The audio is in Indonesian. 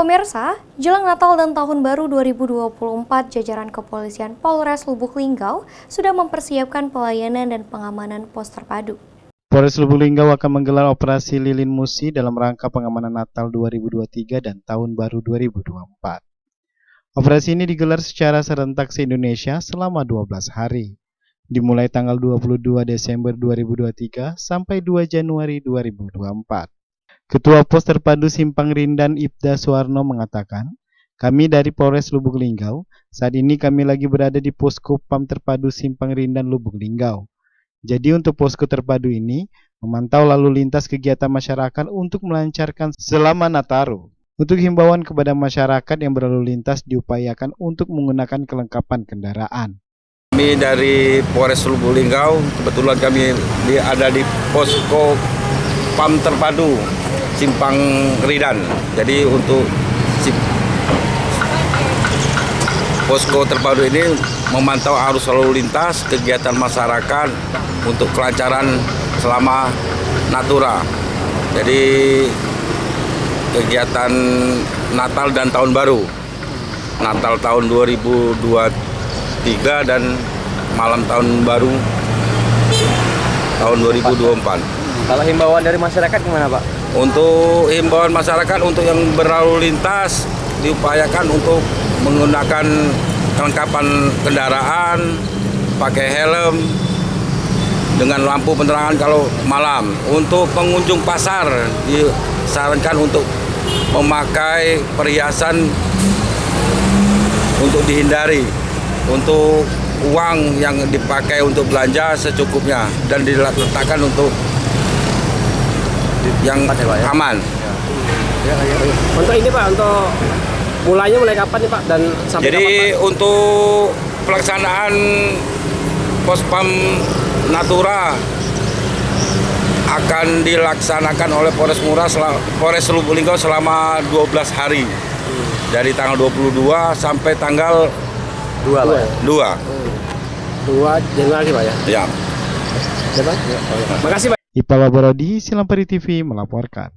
Pemirsa, jelang Natal dan Tahun Baru 2024, jajaran Kepolisian Polres Lubuk Linggau sudah mempersiapkan pelayanan dan pengamanan pos terpadu. Polres Lubuk Linggau akan menggelar operasi Lilin Musi dalam rangka pengamanan Natal 2023 dan Tahun Baru 2024. Operasi ini digelar secara serentak se-Indonesia selama 12 hari, dimulai tanggal 22 Desember 2023 sampai 2 Januari 2024. Ketua Pos Terpadu Simpang Rindan Ibda Suwarno mengatakan, kami dari Polres Lubuk Linggau, saat ini kami lagi berada di Posko PAM Terpadu Simpang Rindan Lubuk Linggau. Jadi untuk posko terpadu ini, memantau lalu lintas kegiatan masyarakat untuk melancarkan selama Nataru. Untuk himbauan kepada masyarakat yang berlalu lintas diupayakan untuk menggunakan kelengkapan kendaraan. Kami dari Polres Lubuk Linggau, kebetulan kami ada di Posko PAM Terpadu Simpang Rindan. Jadi untuk posko terpadu ini memantau arus lalu lintas kegiatan masyarakat untuk kelancaran selama Natura. Jadi kegiatan Natal dan Tahun Baru. Natal tahun 2023 dan malam Tahun Baru tahun 2024. Kalau himbauan dari masyarakat gimana, Pak? Untuk himbauan masyarakat untuk yang berlalu lintas diupayakan untuk menggunakan kelengkapan kendaraan, pakai helm, dengan lampu penerangan kalau malam. Untuk pengunjung pasar disarankan untuk memakai perhiasan untuk dihindari. Untuk uang yang dipakai untuk belanja secukupnya dan diletakkan untuk yang aman. Untuk ini Pak, untuk mulai kapan nih Pak dan sampai jadi kapan, Pak? Untuk pelaksanaan Pospam Natura akan dilaksanakan oleh Polres Lubuk Linggau selama 12 hari. Dari tanggal 22 sampai tanggal 2 Pak ya? 2 Januari Pak ya? Ya. Ya Pak? Makasih Pak. Ipal Waborodi, Silampari TV melaporkan.